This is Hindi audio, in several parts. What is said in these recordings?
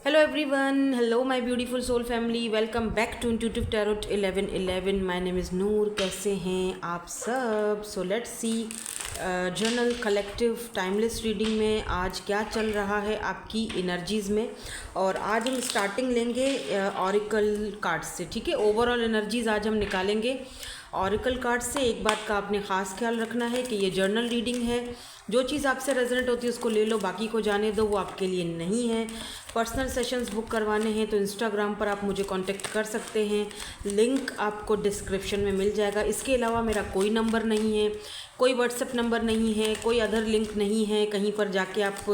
Hello everyone, hello my beautiful soul family, welcome back to Intuitive Tarot 1111. My name is Noor. कैसे हैं आप सब? So let's see journal collective timeless reading में आज क्या चल रहा है आपकी एनर्जीज़ में। और आज हम स्टार्टिंग लेंगे ऑरिकल कार्ड से, ठीक है। ओवरऑल एनर्जीज़ आज हम निकालेंगे ऑरिकल कार्ड से। एक बात का आपने ख़ास ख्याल रखना है कि ये जर्नल रीडिंग है, जो चीज़ आपसे रेजोनेट होती है उसको ले लो, बाकी को जाने दो, वो आपके लिए नहीं है। पर्सनल सेशंस बुक करवाने हैं तो इंस्टाग्राम पर आप मुझे कांटेक्ट कर सकते हैं, लिंक आपको डिस्क्रिप्शन में मिल जाएगा। इसके अलावा मेरा कोई नंबर नहीं है, कोई व्हाट्सएप नंबर नहीं है, कोई अदर लिंक नहीं है। कहीं पर जाके आप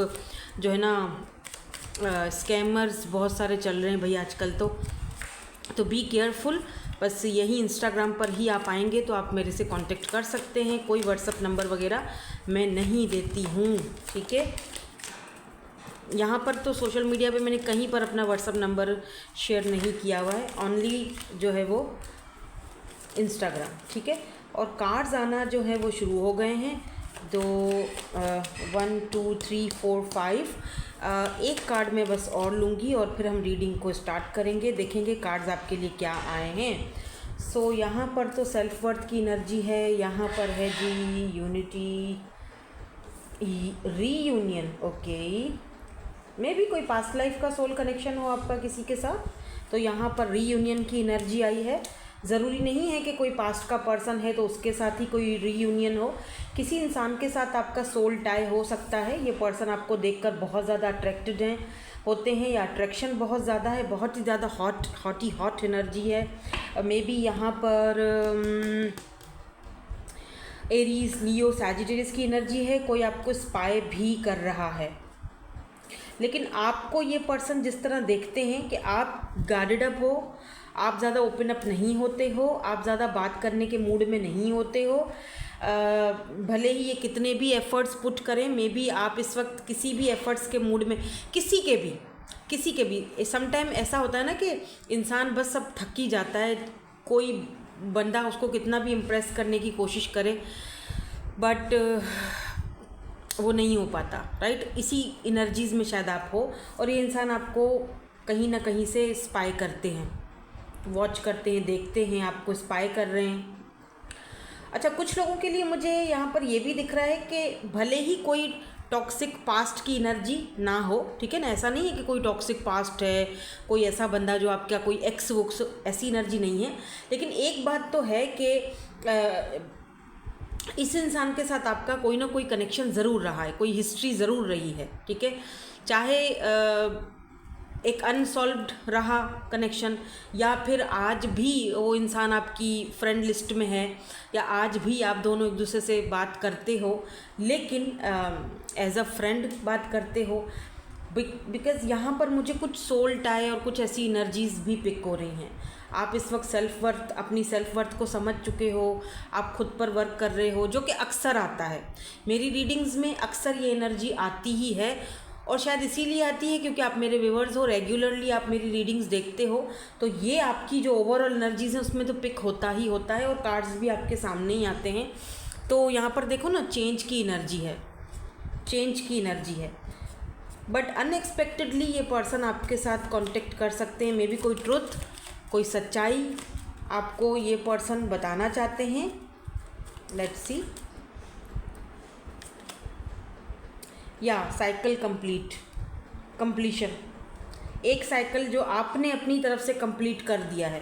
जो है ना स्कैमर्स बहुत सारे चल रहे हैं भाई आजकल, तो बी केयरफुल। बस यही इंस्टाग्राम पर ही आप आएंगे तो आप मेरे से कांटेक्ट कर सकते हैं। कोई व्हाट्सएप नंबर वगैरह मैं नहीं देती हूँ, ठीक है। यहाँ पर तो सोशल मीडिया पे मैंने कहीं पर अपना व्हाट्सएप नंबर शेयर नहीं किया हुआ है, ओनली जो है वो इंस्टाग्राम, ठीक है। और कार्ड्स आना जो है वो शुरू हो गए हैं। 1 2 3 4 5 एक कार्ड में बस और लूँगी और फिर हम रीडिंग को स्टार्ट करेंगे, देखेंगे कार्ड्स आपके लिए क्या आए हैं। सो यहाँ पर तो सेल्फ वर्थ की एनर्जी है, यहाँ पर है जी यूनिटी, रीयूनियन, ओके। मे भी कोई पास्ट लाइफ का सोल कनेक्शन हो आपका किसी के साथ, तो यहाँ पर रीयूनियन की एनर्जी आई है। ज़रूरी नहीं है कि कोई पास्ट का पर्सन है तो उसके साथ ही कोई रीयूनियन हो, किसी इंसान के साथ आपका सोल टाई हो सकता है। ये पर्सन आपको देखकर बहुत ज़्यादा अट्रैक्टेड होते हैं, या अट्रैक्शन बहुत ज़्यादा है, बहुत ही ज़्यादा हॉट एनर्जी है। मे बी यहाँ पर एरीज, लियो, सैजिटेरियस की एनर्जी है। कोई आपको स्पाई भी कर रहा है, लेकिन आपको ये पर्सन जिस तरह देखते हैं कि आप गार्डेड अप हो, आप ज़्यादा ओपन अप नहीं होते हो, आप ज़्यादा बात करने के मूड में नहीं होते हो। भले ही ये कितने भी एफ़र्ट्स पुट करें, मे बी आप इस वक्त किसी भी एफ़र्ट्स के मूड में, किसी के भी समटाइम ऐसा होता है ना कि इंसान बस सब थक ही जाता है। कोई बंदा उसको कितना भी इम्प्रेस करने की कोशिश करे, बट वो नहीं हो पाता, राइट। इसी एनर्जीज़ में शायद आप हो, और ये इंसान आपको कहीं ना कहीं से स्पाई करते हैं, वॉच करते हैं, देखते हैं, आपको स्पाई कर रहे हैं। अच्छा, कुछ लोगों के लिए मुझे यहाँ पर ये भी दिख रहा है कि भले ही कोई टॉक्सिक पास्ट की एनर्जी ना हो, ठीक है ना, ऐसा नहीं है कि कोई टॉक्सिक पास्ट है, कोई ऐसा बंदा जो आपका कोई एक्स वुक्स, ऐसी एनर्जी नहीं है। लेकिन एक बात तो है कि इस इंसान के साथ आपका कोई ना कोई कनेक्शन ज़रूर रहा है, कोई हिस्ट्री ज़रूर रही है, ठीक है। चाहे एक अनसॉल्व्ड रहा कनेक्शन, या फिर आज भी वो इंसान आपकी फ्रेंड लिस्ट में है, या आज भी आप दोनों एक दूसरे से बात करते हो, लेकिन एज अ फ्रेंड बात करते हो। बिकॉज़ यहाँ पर मुझे कुछ सोल टाई और कुछ ऐसी एनर्जीज़ भी पिक हो रही हैं। आप इस वक्त सेल्फ वर्थ, अपनी सेल्फ वर्थ को समझ चुके हो, आप खुद पर वर्क कर रहे हो, जो कि अक्सर आता है मेरी रीडिंग्स में, अक्सर ये एनर्जी आती ही है। और शायद इसीलिए आती है क्योंकि आप मेरे व्यूअर्स हो, रेगुलरली आप मेरी रीडिंग्स देखते हो, तो ये आपकी जो ओवरऑल एनर्जीज हैं उसमें तो पिक होता ही होता है, और कार्ड्स भी आपके सामने ही आते हैं। तो यहाँ पर देखो ना, चेंज की एनर्जी है, बट अनएक्सपेक्टेडली ये पर्सन आपके साथ कांटेक्ट कर सकते हैं। मे बी कोई ट्रुथ, कोई सच्चाई आपको ये पर्सन बताना चाहते हैं। लेट्स सी, या साइकिल कंप्लीशन, एक साइकिल जो आपने अपनी तरफ से कंप्लीट कर दिया है।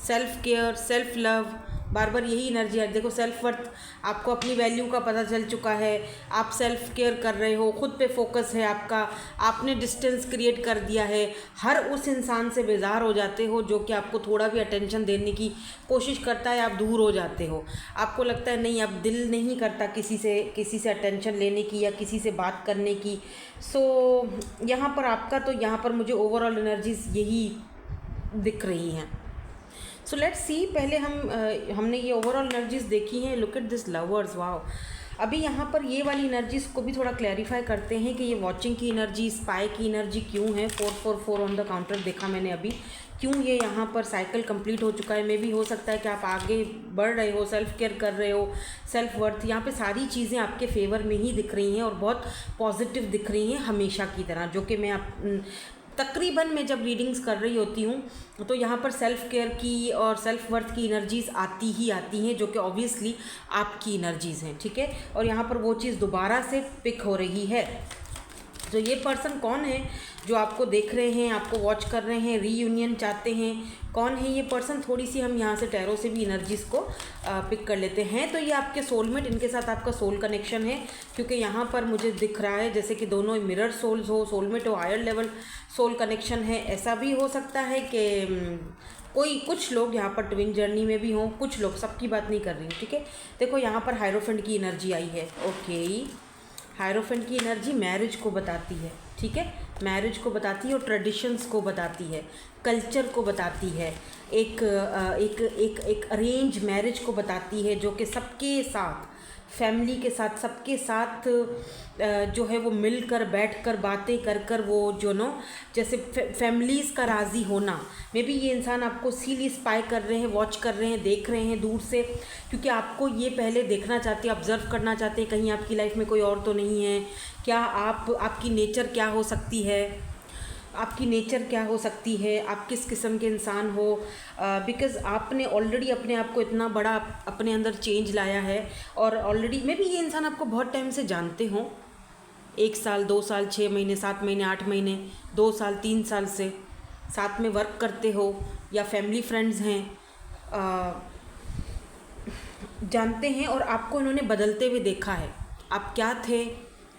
सेल्फ केयर, सेल्फ लव, बार बार यही एनर्जी है। देखो, सेल्फ वर्थ, आपको अपनी वैल्यू का पता चल चुका है, आप सेल्फ केयर कर रहे हो, खुद पे फोकस है आपका, आपने डिस्टेंस क्रिएट कर दिया है, हर उस इंसान से बेजार हो जाते हो जो कि आपको थोड़ा भी अटेंशन देने की कोशिश करता है, आप दूर हो जाते हो। आपको लगता है नहीं, अब दिल नहीं करता किसी से अटेंशन लेने की या किसी से बात करने की। सो यहाँ पर आपका, तो यहाँ पर मुझे ओवरऑल एनर्जीज यही दिख रही हैं। सो लेट्स सी, पहले हमने ये ओवरऑल एनर्जीज देखी हैं। Look at this lovers, wow. अभी यहाँ पर ये वाली एनर्जीज को भी थोड़ा क्लैरिफाई करते हैं कि ये वॉचिंग की एनर्जी, स्पाई की एनर्जी क्यों है। 444 ऑन द काउंटर देखा मैंने अभी, क्यों ये यहाँ पर साइकिल कंप्लीट हो चुका है। मे भी हो सकता है कि आप आगे बढ़ रहे हो, सेल्फ केयर कर रहे हो, सेल्फ वर्थ, यहाँ पे सारी चीज़ें आपके फेवर में ही दिख रही हैं और बहुत पॉजिटिव दिख रही हैं हमेशा की तरह, जो कि मैं तकरीबन मैं जब रीडिंग्स कर रही होती हूँ तो यहाँ पर सेल्फ केयर की और सेल्फ वर्थ की एनर्जीज़ आती ही आती हैं, जो कि ऑब्वियसली आपकी एनर्जीज़ हैं, ठीक है। और यहाँ पर वो चीज़ दोबारा से पिक हो रही है। तो ये पर्सन कौन है जो आपको देख रहे हैं, आपको वॉच कर रहे हैं, रीयूनियन चाहते हैं, कौन है ये पर्सन? थोड़ी सी हम यहाँ से टैरो से भी एनर्जीज़ को पिक कर लेते हैं। तो ये आपके सोलमेट, इनके साथ आपका सोल कनेक्शन है, क्योंकि यहाँ पर मुझे दिख रहा है जैसे कि दोनों मिरर सोल्स हो, सोलमेट हो, हायर लेवल सोल कनेक्शन है। ऐसा भी हो सकता है कि कुछ लोग यहाँ पर ट्विन जर्नी में भी हों, कुछ लोग, सबकी बात नहीं कर रही हूँ, ठीक है। देखो यहाँ पर हायरोफेंट की एनर्जी आई है। ओके, हायरोफेंट की एनर्जी मैरिज को बताती है, ठीक है, मैरिज को बताती है और ट्रेडिशंस को बताती है, कल्चर को बताती है, एक एक एक एक अरेंज मैरिज को बताती है, जो कि सबके साथ, फैमिली के साथ, सबके साथ जो है वो मिलकर बैठकर बातें कर कर वो जो नो जैसे फैमिलीज़ का राज़ी होना। मे बी ये इंसान आपको इसीलिए स्पाई कर रहे हैं, वॉच कर रहे हैं, देख रहे हैं दूर से, क्योंकि आपको ये पहले देखना चाहते हैं, ऑब्ज़र्व करना चाहते हैं, कहीं आपकी लाइफ में कोई और तो नहीं है क्या, आपकी नेचर क्या हो सकती है, आपकी नेचर क्या हो सकती है, आप किस किस्म के इंसान हो। बिकॉज़ आपने ऑलरेडी अपने आप को इतना बड़ा अपने अंदर चेंज लाया है, और ऑलरेडी मे बी ये इंसान आपको बहुत टाइम से जानते हों, 1 साल, 2 साल, 6 महीने, 7 महीने, 8 महीने, 2 साल, 3 साल से साथ में वर्क करते हो, या फैमिली फ्रेंड्स हैं, जानते हैं, और आपको इन्होंने बदलते हुए देखा है। आप क्या थे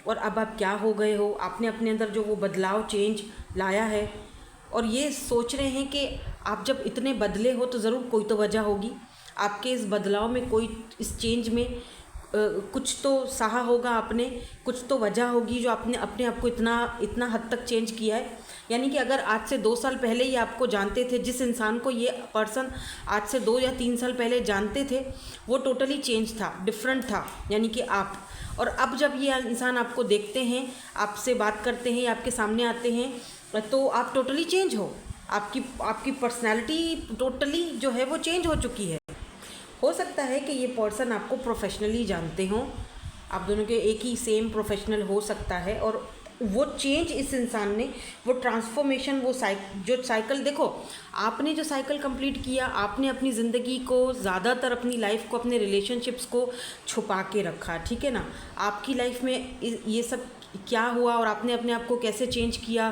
और अब आप क्या हो गए हो, आपने अपने अंदर जो वो बदलाव, चेंज लाया है, और ये सोच रहे हैं कि आप जब इतने बदले हो तो ज़रूर कोई तो वजह होगी, आपके इस बदलाव में कोई, इस चेंज में कुछ तो सहा होगा आपने, कुछ तो वजह होगी जो आपने अपने आप को इतना हद तक चेंज किया है। यानी कि अगर आज से 2 साल पहले ही आपको जानते थे, जिस इंसान को ये पर्सन आज से 2 या 3 साल पहले जानते थे, वो टोटली चेंज था, डिफरेंट था, यानी कि आप। और अब जब ये इंसान आपको देखते हैं, आपसे बात करते हैं, आपके सामने आते हैं, तो आप टोटली चेंज हो, आपकी पर्सनैलिटी टोटली जो है वो चेंज हो चुकी है। हो सकता है कि ये पर्सन आपको प्रोफेशनली जानते हों, आप दोनों के एक ही सेम प्रोफेशनल हो सकता है, और वो चेंज इस इंसान ने, वो ट्रांसफॉर्मेशन, वो जो साइकिल, देखो आपने जो साइकिल कंप्लीट किया, आपने अपनी ज़िंदगी को, ज़्यादातर अपनी लाइफ को, अपने रिलेशनशिप्स को छुपा के रखा, ठीक है ना। आपकी लाइफ में ये सब क्या हुआ और आपने अपने आप को कैसे चेंज किया,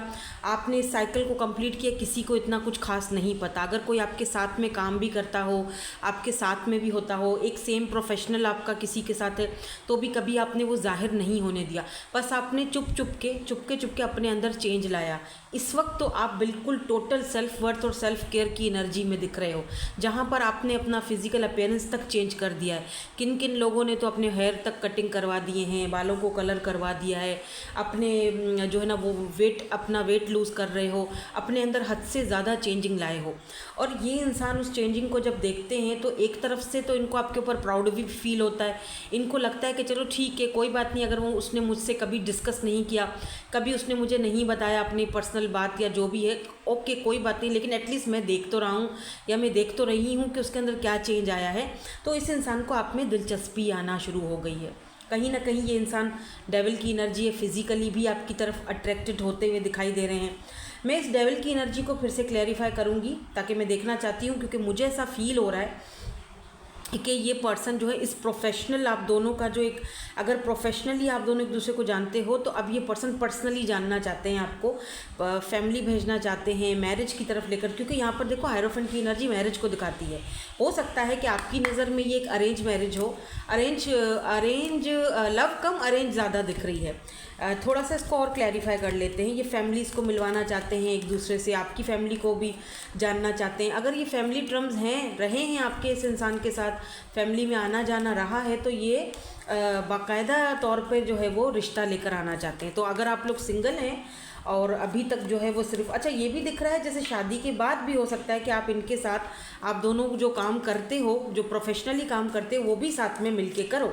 आपने इस साइकिल को कंप्लीट किया, किसी को इतना कुछ खास नहीं पता। अगर कोई आपके साथ में काम भी करता हो, आपके साथ में भी होता हो, एक सेम प्रोफेशनल आपका किसी के साथ है, तो भी कभी आपने वो जाहिर नहीं होने दिया, बस आपने चुपके अपने अंदर चेंज लाया। इस वक्त तो आप बिल्कुल टोटल सेल्फ वर्थ और सेल्फ केयर की एनर्जी में दिख रहे हो, जहाँ पर आपने अपना फिजिकल अपीयरेंस तक चेंज कर दिया है। किन किन लोगों ने तो अपने हेयर तक कटिंग करवा दिए हैं, बालों को कलर करवा दिया है, अपने जो है ना वो अपना वेट लूज़ कर रहे हो, अपने अंदर हद से ज़्यादा चेंजिंग लाए हो। और ये इंसान उस चेंजिंग को जब देखते हैं तो एक तरफ से तो इनको आपके ऊपर प्राउड भी फील होता है, इनको लगता है कि चलो ठीक है, कोई बात नहीं, अगर उसने मुझसे कभी डिस्कस नहीं किया, कभी उसने मुझे नहीं बताया अपनी पर्सनल बात या जो भी है, ओके कोई बात नहीं, लेकिन एटलीस्ट मैं देख तो रहा हूँ या मैं देख तो रही हूँ कि उसके अंदर क्या चेंज आया है। तो इस इंसान को आप में दिलचस्पी आना शुरू हो गई है। कहीं ना कहीं ये इंसान डेविल की एनर्जी है, फिज़िकली भी आपकी तरफ अट्रैक्टेड होते हुए दिखाई दे रहे हैं। मैं इस डेविल की एनर्जी को फिर से क्लैरिफाई करूँगी, ताकि मैं देखना चाहती हूँ, क्योंकि मुझे ऐसा फील हो रहा है कि ये पर्सन जो है, इस प्रोफेशनल आप दोनों का जो एक, अगर प्रोफेशनली आप दोनों एक दूसरे को जानते हो, तो अब ये पर्सन पर्सनली जानना चाहते हैं आपको, फैमिली भेजना चाहते हैं, मैरिज की तरफ लेकर, क्योंकि यहाँ पर देखो हायरोफेंट की एनर्जी मैरिज को दिखाती है। हो सकता है कि आपकी नज़र में ये एक अरेंज मैरिज हो, अरेंज लव कम अरेंज ज़्यादा दिख रही है। थोड़ा सा इसको और क्लैरिफाई कर लेते हैं। ये फैमिलीज़ को मिलवाना चाहते हैं एक दूसरे से, आपकी फैमिली को भी जानना चाहते हैं। अगर ये फैमिली टर्म्स रहे हैं आपके इस इंसान के साथ, फैमिली में आना जाना रहा है, तो ये बाकायदा तौर पे जो है वो रिश्ता लेकर आना चाहते हैं। तो अगर आप लोग सिंगल हैं और अभी तक जो है वो सिर्फ, अच्छा ये भी दिख रहा है जैसे शादी के बाद भी हो सकता है कि आप इनके साथ, आप दोनों जो काम करते हो, जो प्रोफेशनली काम करते हो, वो भी साथ में मिल के करो,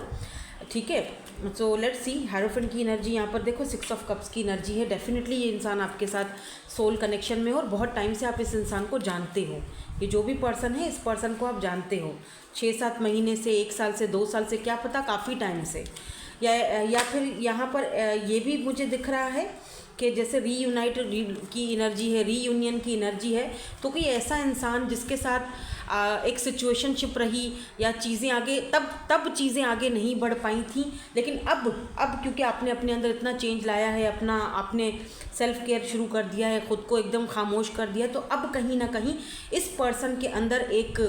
ठीक है। सो लेट्स सी, हायरोफेंट की एनर्जी यहाँ पर देखो 6 ऑफ कप्स की एनर्जी है। डेफिनेटली ये इंसान आपके साथ सोल कनेक्शन में हो, और बहुत टाइम से आप इस इंसान को जानते हो। ये जो भी पर्सन है, इस पर्सन को आप जानते हो 6-7 महीने से, 1 साल से, 2 साल से, क्या पता काफ़ी टाइम से। या फिर यहाँ पर ये भी मुझे दिख रहा है कि जैसे रीयूनाइट की एनर्जी है, रीयूनियन की एनर्जी है, तो कोई ऐसा इंसान जिसके साथ एक सिचुएशनशिप रही या चीज़ें आगे तब चीज़ें आगे नहीं बढ़ पाई थी, लेकिन अब क्योंकि आपने अपने अंदर इतना चेंज लाया है, आपने सेल्फ केयर शुरू कर दिया है, ख़ुद को एकदम खामोश कर दिया है, तो अब कहीं ना कहीं इस पर्सन के अंदर एक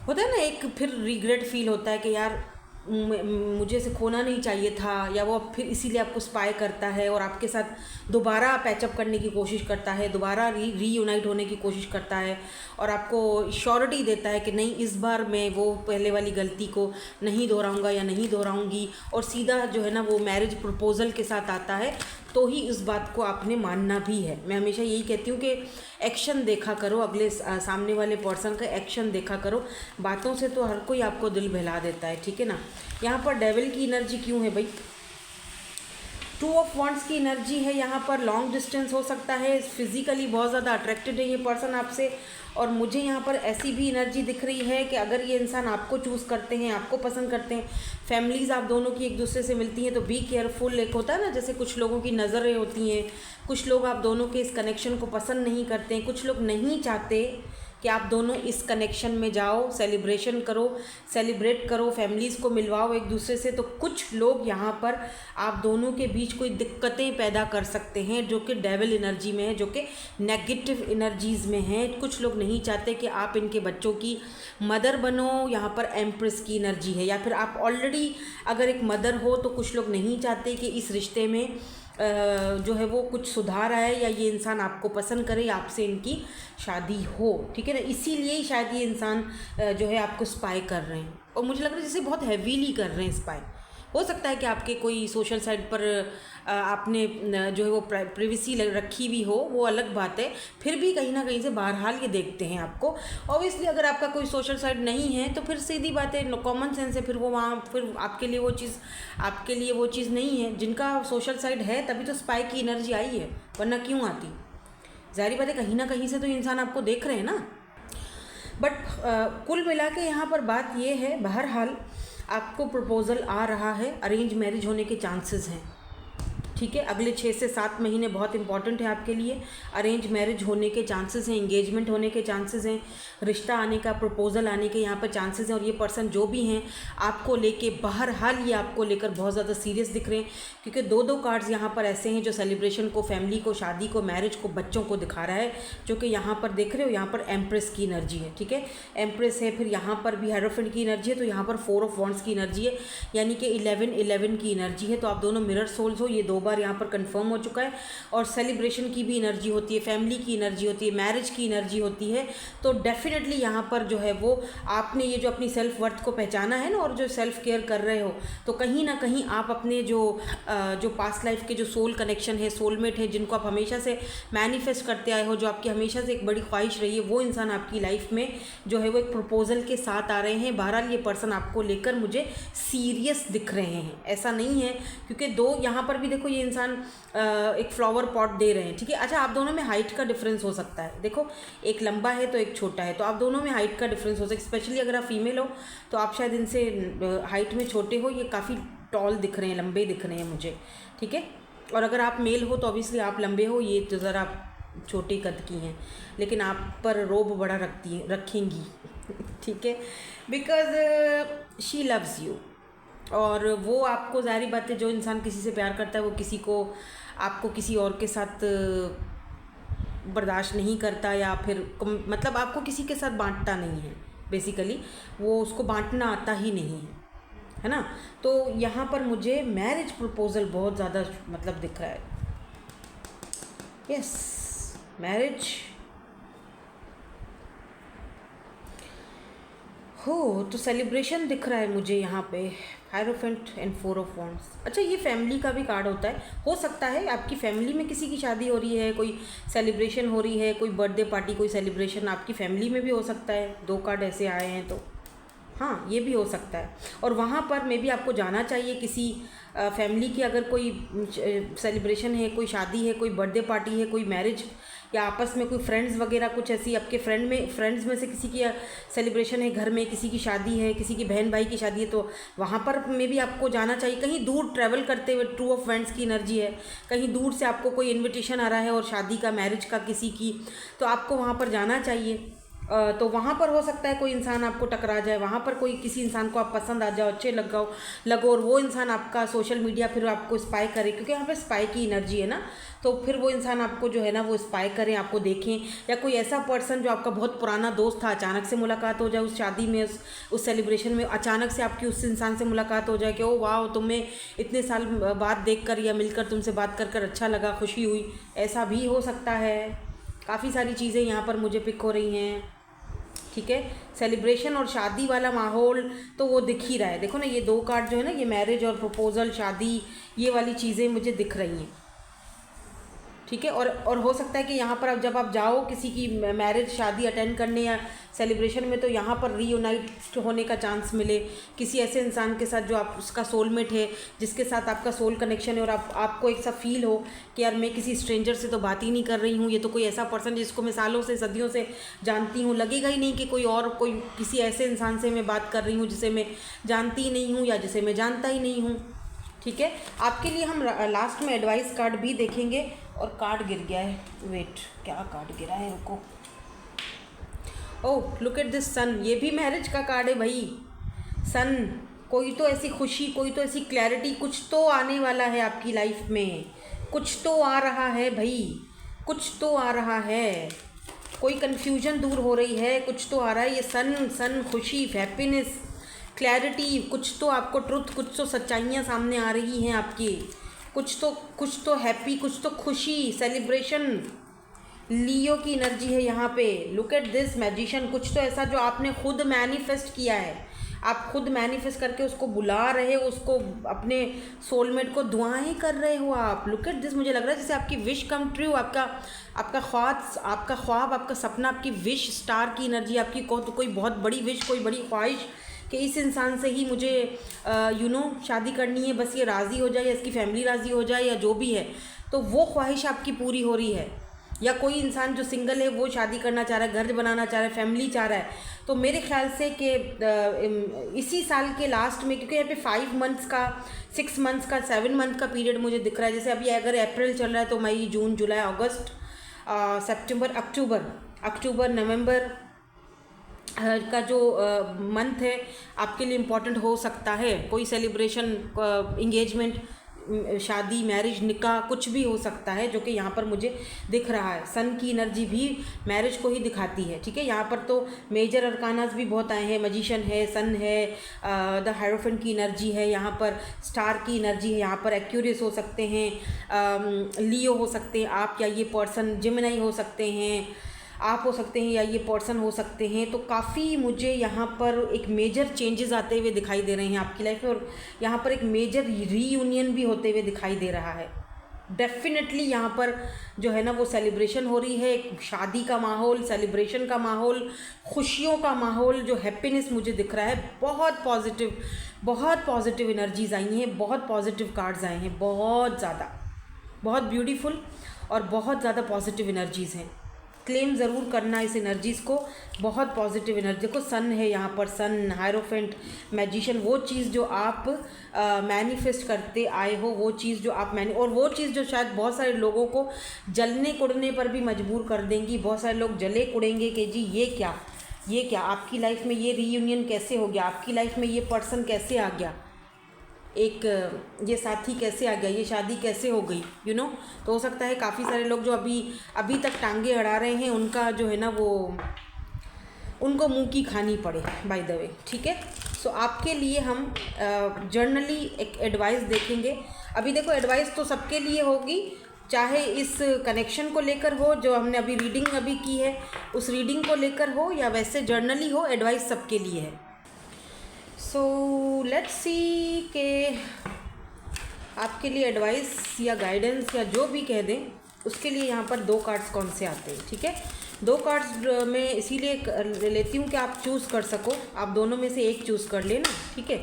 होता है ना, एक फिर रिग्रेट फील होता है कि यार मुझे इसे खोना नहीं चाहिए था, या वो फिर इसीलिए आपको स्पाई करता है और आपके साथ दोबारा पैचअप करने की कोशिश करता है, दोबारा रीयूनाइट होने की कोशिश करता है और आपको श्योरिटी देता है कि नहीं, इस बार मैं वो पहले वाली गलती को नहीं दोहराऊंगा या नहीं दोहराऊंगी, और सीधा जो है ना वो मैरिज प्रपोज़ल के साथ आता है, तो ही इस बात को आपने मानना भी है। मैं हमेशा यही कहती हूँ कि एक्शन देखा करो, अगले सामने वाले पर्सन का एक्शन देखा करो, बातों से तो हर कोई आपको दिल बहला देता है, ठीक है ना। यहाँ पर डेविल की एनर्जी क्यों है भाई? 2 ऑफ वॉन्ड्स की एनर्जी है यहाँ पर। लॉन्ग डिस्टेंस हो सकता है, फिजिकली बहुत ज़्यादा अट्रैक्टेड है ये पर्सन आपसे, और मुझे यहाँ पर ऐसी भी एनर्जी दिख रही है कि अगर ये इंसान आपको चूज़ करते हैं, आपको पसंद करते हैं, फैमिलीज़ आप दोनों की एक दूसरे से मिलती हैं, तो बी केयरफुल। एक होता है ना, जैसे कुछ लोगों की नज़रें होती हैं, कुछ लोग आप दोनों के इस कनेक्शन को पसंद नहीं करते हैं, कुछ लोग नहीं चाहते कि आप दोनों इस कनेक्शन में जाओ, सेलिब्रेट करो, फैमिलीज़ को मिलवाओ एक दूसरे से। तो कुछ लोग यहाँ पर आप दोनों के बीच कोई दिक्कतें पैदा कर सकते हैं, जो कि डेविल एनर्जी में है, जो कि नेगेटिव एनर्जीज़ में है। कुछ लोग नहीं चाहते कि आप इनके बच्चों की मदर बनो, यहाँ पर एम्प्रेस की एनर्जी है, या फिर आप ऑलरेडी अगर एक मदर हो, तो कुछ लोग नहीं चाहते कि इस रिश्ते में जो है वो कुछ सुधार आए, या ये इंसान आपको पसंद करे, आपसे इनकी शादी हो, ठीक है ना। इसीलिए ही शायद ये इंसान जो है आपको स्पाई कर रहे हैं, और मुझे लग रहा है जैसे बहुत हैवीली कर रहे हैं स्पाई। हो सकता है कि आपके कोई सोशल साइट पर आपने जो है वो प्राइवेसी रखी हुई हो, वो अलग बात है, फिर भी कहीं ना कहीं से बहरहाल ये देखते हैं आपको। ऑब्वियसली अगर आपका कोई सोशल साइट नहीं है तो फिर सीधी बात है, कॉमन सेंस है, फिर वो वहाँ फिर आपके लिए वो चीज़ नहीं है। जिनका सोशल साइट है तभी तो स्पाई की एनर्जी आई है, वरना क्यों आती? ज़ाहिर बात है कहीं ना कहीं से तो इंसान आपको देख रहे हैं ना। बट कुल मिला के यहाँ पर बात ये है, बहरहाल आपको प्रपोज़ल आ रहा है, अरेंज मैरिज होने के चांसेस हैं, ठीक है। अगले 6 से 7 महीने बहुत इंपॉर्टेंट है आपके लिए। अरेंज मैरिज होने के चांसेस हैं, एंगेजमेंट होने के चांसेस हैं, रिश्ता आने का, प्रपोजल आने के यहाँ पर चांसेस हैं। और ये पर्सन जो भी हैं आपको लेके, बहरहाल ये आपको लेकर बहुत ज़्यादा सीरियस दिख रहे हैं, क्योंकि 2 कार्ड्स यहाँ पर ऐसे हैं जो सेलिब्रेशन को, फैमिली को, शादी को, मैरिज को, बच्चों को दिखा रहा है, जो कि यहाँ पर देख रहे हो, यहाँ पर एम्प्रेस की एनर्जी है, ठीक है। एम्प्रेस है, फिर यहाँ पर भी हेरोफेंट की एनर्जी है, तो यहाँ पर 4 ऑफ वॉन्ड्स की एनर्जी है, यानी कि 11 की एनर्जी है। तो आप दोनों मिरर सोल्स हो, ये 2 बार यहाँ पर कंफर्म हो चुका है। और सेलिब्रेशन की भी एनर्जी होती है, फैमिली की एनर्जी होती है, मैरिज की एनर्जी होती है। तो डेफिनेटली यहाँ पर जो है वो आपने ये जो अपनी सेल्फ वर्थ को पहचाना है ना, और जो सेल्फ केयर कर रहे हो, तो कहीं ना कहीं आप अपने जो पास्ट लाइफ के जो सोल कनेक्शन है, सोलमेट है, जिनको आप हमेशा से मैनिफेस्ट करते आए हो, जो आपकी हमेशा से एक बड़ी ख्वाहिश रही है, वो इंसान आपकी लाइफ में जो है वो एक प्रपोजल के साथ आ रहे हैं। बहरहाल ये पर्सन आपको लेकर मुझे सीरियस दिख रहे हैं, ऐसा नहीं है, क्योंकि 2 यहाँ पर भी देखो, ये इंसान एक फ्लावर पॉट दे रहे हैं, ठीक है। अच्छा, आप दोनों में हाइट का डिफरेंस हो सकता है, देखो एक लंबा है तो एक छोटा है, तो आप दोनों में हाइट का डिफरेंस हो सकता है। स्पेशली अगर आप फीमेल हो तो आप शायद इनसे हाइट में छोटे हो, ये काफ़ी टॉल दिख रहे हैं, लंबे दिख रहे हैं मुझे, ठीक है। और अगर आप मेल हो तो ऑब्वियसली आप लंबे हो, ये तो ज़रा छोटे कद की हैं, लेकिन आप पर रोब बड़ा रखेंगी ठीक है, बिकॉज शी लव्स यू। और वो आपको, ज़ाहिर बात है, जो इंसान किसी से प्यार करता है वो किसी को, आपको किसी और के साथ बर्दाश्त नहीं करता, या फिर मतलब आपको किसी के साथ बांटता नहीं है, बेसिकली वो उसको बांटना आता ही नहीं है ना। तो यहाँ पर मुझे मैरिज प्रपोजल बहुत ज़्यादा मतलब दिख रहा है, यस मैरिज हो, तो सेलिब्रेशन दिख रहा है मुझे यहाँ पे, हायरोफेंट एंड 4 ऑफ वॉन्ड्स। अच्छा, ये फैमिली का भी कार्ड होता है, हो सकता है आपकी फैमिली में किसी की शादी हो रही है, कोई सेलिब्रेशन हो रही है, कोई बर्थडे पार्टी, कोई सेलिब्रेशन आपकी फैमिली में भी हो सकता है। 2 कार्ड ऐसे आए हैं तो हाँ, ये भी हो सकता है। और वहाँ पर मे बी आपको जाना चाहिए किसी फैमिली की, अगर कोई सेलिब्रेशन है, कोई शादी है, कोई बर्थडे पार्टी है, कोई मैरिज, या आपस में कोई फ्रेंड्स वगैरह कुछ ऐसी आपके फ्रेंड्स में से किसी की सेलिब्रेशन है, घर में किसी की शादी है, किसी की बहन भाई की शादी है, तो वहाँ पर मे बी आपको जाना चाहिए। कहीं दूर ट्रैवल करते हुए, टू ऑफ वैंड्स की एनर्जी है, कहीं दूर से आपको कोई इन्विटेशन आ रहा है और शादी का, मैरिज का किसी की, तो आपको वहाँ पर जाना चाहिए। तो वहाँ पर हो सकता है कोई इंसान आपको टकरा जाए, वहाँ पर कोई किसी इंसान को आप पसंद आ जाओ, अच्छे लगो और वो इंसान आपका सोशल मीडिया फिर आपको स्पाई करे, क्योंकि यहाँ पे स्पाई की एनर्जी है ना, तो फिर वो इंसान आपको जो है ना वो स्पाई करें, आपको देखें। या कोई ऐसा पर्सन जो आपका बहुत पुराना दोस्त था, अचानक से मुलाकात हो जाए उस शादी में, उस सेलिब्रेशन में, अचानक से आपकी उस इंसान से मुलाकात हो जाए कि ओ वाह, तुम्हें इतने साल बाद देख कर या मिलकर तुमसे बात कर अच्छा लगा, खुशी हुई, ऐसा भी हो सकता है। काफ़ी सारी चीज़ें यहाँ पर मुझे पिक हो रही हैं, ठीक है। सेलिब्रेशन और शादी वाला माहौल तो वो दिख ही रहा है, देखो ना ये 2 कार्ड जो है ना, ये मैरिज और प्रपोजल, शादी, ये वाली चीज़ें मुझे दिख रही हैं, ठीक है। और हो सकता है कि यहाँ पर अब जब आप जाओ किसी की मैरिज, शादी अटेंड करने या सेलिब्रेशन में, तो यहाँ पर रीयूनाइट होने का चांस मिले किसी ऐसे इंसान के साथ जो आप उसका सोलमेट है, जिसके साथ आपका सोल कनेक्शन है, और आपको एक सा फील हो कि यार मैं किसी स्ट्रेंजर से तो बात ही नहीं कर रही हूँ, ये तो कोई ऐसा पर्सन जिसको मैं सालों से, सदियों से जानती हूँ। लगेगा ही नहीं कि कोई किसी ऐसे इंसान से मैं बात कर रही हूँ जिसे मैं जानती ही नहीं हूँ या जिसे मैं जानता ही नहीं हूँ, ठीक है। आपके लिए हम लास्ट में एडवाइस कार्ड भी देखेंगे। और कार्ड गिर गया है, वेट, क्या कार्ड गिरा है, रुको। ओह, लुक एट दिस सन, ये भी मैरिज का कार्ड है भाई। सन, कोई तो ऐसी खुशी, कोई तो ऐसी क्लैरिटी, कुछ तो आने वाला है आपकी लाइफ में, कुछ तो आ रहा है भाई, कुछ तो आ रहा है, कोई कन्फ्यूजन दूर हो रही है, कुछ तो आ रहा है। ये सन खुशी, हैप्पीनेस, क्लैरिटी, कुछ तो आपको ट्रुथ, कुछ तो सच्चाइयाँ सामने आ रही हैं आपकी, कुछ तो हैप्पी, कुछ तो खुशी, सेलिब्रेशन। लियो की एनर्जी है यहाँ पे, लुक एट दिस मैजिशियन, कुछ तो ऐसा जो आपने खुद मैनिफेस्ट किया है, आप खुद मैनिफेस्ट करके उसको बुला रहे हो, उसको अपने सोलमेट को दुआएं कर रहे हो आप। लुक एट दिस, मुझे लग रहा है जैसे आपकी विश कम ट्रू, आपका ख्वाब, आपका सपना, आपकी विश, स्टार की एनर्जी आपकी, कोई बहुत बड़ी विश, कोई बड़ी ख्वाहिश कि इस इंसान से ही मुझे शादी करनी है, बस ये राज़ी हो जाए या इसकी फैमिली राज़ी हो जाए या जो भी है, तो वो ख्वाहिश आपकी पूरी हो रही है। या कोई इंसान जो सिंगल है वो शादी करना चाह रहा है, घर बनाना चाह रहा है, फैमिली चाह रहा है, तो मेरे ख्याल से कि इसी साल के लास्ट में, क्योंकि यहाँ पे 5 मंथ्स का, 6 मंथ्स का, 7 मंथ का पीरियड मुझे दिख रहा है। जैसे अभी अगर अप्रैल चल रहा है तो मई, जून, जुलाई, अगस्त, सितंबर, अक्टूबर, नवंबर का जो मंथ है आपके लिए इम्पॉर्टेंट हो सकता है। कोई सेलिब्रेशन, इंगेजमेंट, शादी, मैरिज, निकाह, कुछ भी हो सकता है, जो कि यहाँ पर मुझे दिख रहा है। सन की एनर्जी भी मैरिज को ही दिखाती है, ठीक है। यहाँ पर तो मेजर अरकानास भी बहुत आए हैं, मैजिशियन है, सन है, द हायरोफेंट की एनर्जी है, यहाँ पर स्टार की एनर्जी है, यहाँ पर एक्यूरियस हो सकते हैं, लियो हो सकते हैं आप, या ये पर्सन जेमिनी हो सकते हैं, आप हो सकते हैं, या ये पर्सन हो सकते हैं। तो काफ़ी मुझे यहाँ पर एक मेजर चेंजेस आते हुए दिखाई दे रहे हैं आपकी लाइफ में, और यहाँ पर एक मेजर रीयूनियन भी होते हुए दिखाई दे रहा है। डेफिनेटली यहाँ पर जो है ना वो सेलिब्रेशन हो रही है, एक शादी का माहौल, सेलिब्रेशन का माहौल, खुशियों का माहौल, जो हैप्पीनेस मुझे दिख रहा है। बहुत पॉजिटिव एनर्जीज आई हैं, बहुत पॉजिटिव कार्ड्स आए हैं, बहुत ज़्यादा, बहुत ब्यूटीफुल और बहुत ज़्यादा पॉजिटिव एनर्जीज़ हैं। क्लेम ज़रूर करना इस एनर्जीज़ को, बहुत पॉजिटिव एनर्जी। देखो सन है यहाँ पर, सन, हायरोफेंट, मैजिशियन, वो चीज़ जो आप मैनिफेस्ट करते आए हो, वो चीज़ जो आप और वो चीज़ जो शायद बहुत सारे लोगों को जलने कुड़ने पर भी मजबूर कर देंगी। बहुत सारे लोग जले कुड़ेंगे कि जी ये क्या आपकी लाइफ में ये रीयूनियन कैसे हो गया, आपकी लाइफ में ये पर्सन कैसे आ गया, एक ये साथी कैसे आ गया, ये शादी कैसे हो गई, तो हो सकता है काफ़ी सारे लोग जो अभी तक टांगे अड़ा रहे हैं, उनका जो है ना वो उनको मुंह की खानी पड़े, बाय द वे, ठीक है। सो आपके लिए हम जर्नली एक एडवाइस देखेंगे। अभी देखो एडवाइस तो सबके लिए होगी, चाहे इस कनेक्शन को लेकर हो, जो हमने अभी रीडिंग की है उस रीडिंग को लेकर हो, या वैसे जर्नली हो, एडवाइस सबके लिए है। सो लेट्स सी के आपके लिए एडवाइस या गाइडेंस या जो भी कह दें, उसके लिए यहाँ पर 2 कार्ड्स कौन से आते हैं, ठीक है। 2 कार्ड्स मैं इसीलिए लेती हूँ कि आप चूज़ कर सको, आप दोनों में से एक चूज़ कर लेना, ठीक है।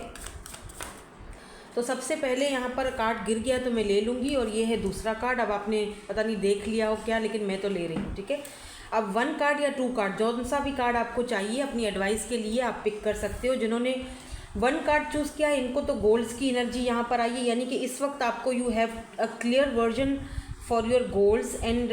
तो सबसे पहले यहाँ पर कार्ड गिर गया तो मैं ले लूँगी, और ये है दूसरा कार्ड। अब आपने पता नहीं देख लिया हो क्या, लेकिन मैं तो ले रही हूँ, ठीक है। अब 1 कार्ड या 2 कार्ड, जौन सा भी कार्ड आपको चाहिए अपनी एडवाइस के लिए आप पिक कर सकते हो। जिन्होंने 1 कार्ड चूज़ किया है इनको तो गोल्स की एनर्जी यहाँ पर आई है, यानी कि इस वक्त आपको you have a clear version for your goals and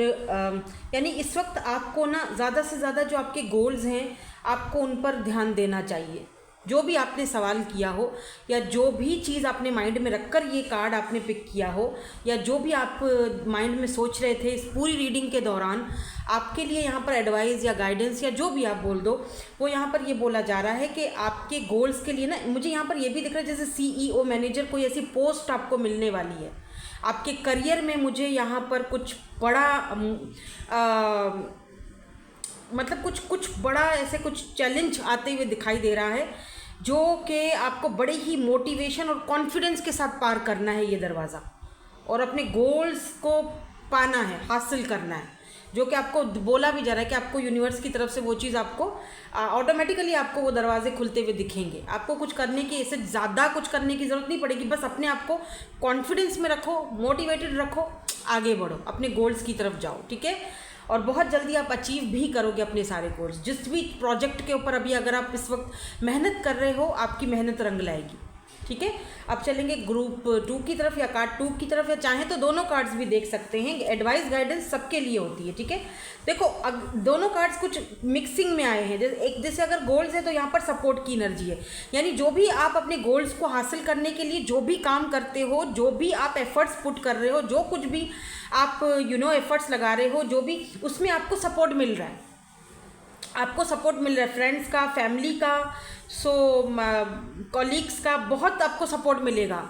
यानी इस वक्त आपको ना ज़्यादा से ज़्यादा जो आपके गोल्स हैं आपको उन पर ध्यान देना चाहिए। जो भी आपने सवाल किया हो या जो भी चीज़ आपने माइंड में रखकर ये कार्ड आपने पिक किया हो, या जो भी आप माइंड में सोच रहे थे इस पूरी रीडिंग के दौरान, आपके लिए यहाँ पर एडवाइस या गाइडेंस या जो भी आप बोल दो, वो यहाँ पर ये बोला जा रहा है कि आपके गोल्स के लिए ना, मुझे यहाँ पर ये भी दिख रहा है जैसे CEO मैनेजर कोई ऐसी पोस्ट आपको मिलने वाली है आपके करियर में। मुझे यहाँ पर कुछ बड़ा मतलब कुछ बड़ा ऐसे कुछ चैलेंज आते हुए दिखाई दे रहा है, जो कि आपको बड़े ही मोटिवेशन और कॉन्फिडेंस के साथ पार करना है ये दरवाज़ा, और अपने गोल्स को पाना है, हासिल करना है, जो कि आपको बोला भी जा रहा है कि आपको यूनिवर्स की तरफ से वो चीज़ आपको ऑटोमेटिकली आपको वो दरवाजे खुलते हुए दिखेंगे। आपको कुछ करने की, ऐसे ज़्यादा कुछ करने की ज़रूरत नहीं पड़ेगी, बस अपने आप को कॉन्फिडेंस में रखो, मोटिवेटेड रखो, आगे बढ़ो, अपने गोल्स की तरफ जाओ, ठीक है। और बहुत जल्दी आप अचीव भी करोगे अपने सारे गोल्स। जिस भी प्रोजेक्ट के ऊपर अभी अगर आप इस वक्त मेहनत कर रहे हो, आपकी मेहनत रंग लाएगी, ठीक है। अब चलेंगे ग्रुप 2 की तरफ या कार्ड 2 की तरफ, या चाहें तो दोनों कार्ड्स भी देख सकते हैं। एडवाइस गाइडेंस सबके लिए होती है, ठीक है। देखो अब दोनों कार्ड्स कुछ मिक्सिंग में आए हैं। जैसे अगर गोल्स है तो यहाँ पर सपोर्ट की एनर्जी है, यानी जो भी आप अपने गोल्स को हासिल करने के लिए जो भी काम करते हो, जो भी आप एफर्ट्स पुट कर रहे हो, जो कुछ भी आप एफर्ट्स लगा रहे हो, जो भी उसमें आपको सपोर्ट मिल रहा है, आपको सपोर्ट मिल रहा है फ्रेंड्स का, फैमिली का, कॉलीग्स का, बहुत आपको सपोर्ट मिलेगा।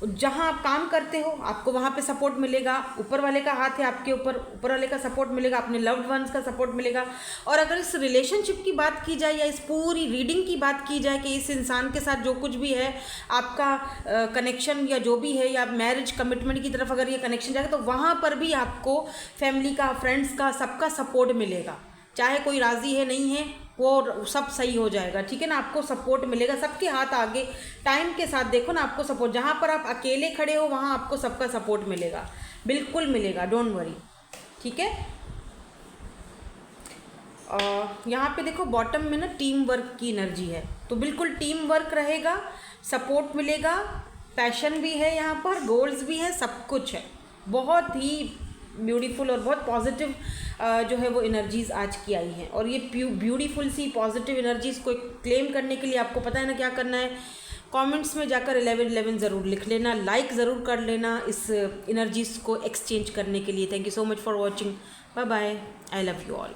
जहाँ आप काम करते हो आपको वहाँ पे सपोर्ट मिलेगा, ऊपर वाले का हाथ है आपके ऊपर, ऊपर वाले का सपोर्ट मिलेगा, अपने लव्ड वंस का सपोर्ट मिलेगा। और अगर इस रिलेशनशिप की बात की जाए या इस पूरी रीडिंग की बात की जाए कि इस इंसान के साथ जो कुछ भी है आपका कनेक्शन या जो भी है, या मैरिज कमिटमेंट की तरफ अगर ये कनेक्शन जाएगा, तो वहाँ पर भी आपको फैमिली का, फ्रेंड्स का, सबका सपोर्ट मिलेगा। चाहे कोई राज़ी है नहीं है, वो सब सही हो जाएगा, ठीक है ना। आपको सपोर्ट मिलेगा, सबके हाथ आगे टाइम के साथ देखो ना, आपको सपोर्ट, जहाँ पर आप अकेले खड़े हो वहाँ आपको सबका सपोर्ट मिलेगा, बिल्कुल मिलेगा, डोंट वरी, ठीक है। यहाँ पे देखो बॉटम में ना टीम वर्क की एनर्जी है, तो बिल्कुल टीम वर्क रहेगा, सपोर्ट मिलेगा, पैशन भी है यहाँ पर, गोल्स भी है, सब कुछ है। बहुत ही ब्यूटीफुल और बहुत पॉजिटिव जो है वो एनर्जीज़ आज की आई हैं। और ये ब्यूटीफुल सी पॉजिटिव एनर्जीज़ को क्लेम करने के लिए आपको पता है ना क्या करना है, कमेंट्स में जाकर 1111 ज़रूर लिख लेना, लाइक ज़रूर कर लेना इस एनर्जीज़ को एक्सचेंज करने के लिए। Thank you so much for watching, bye bye, I love you all.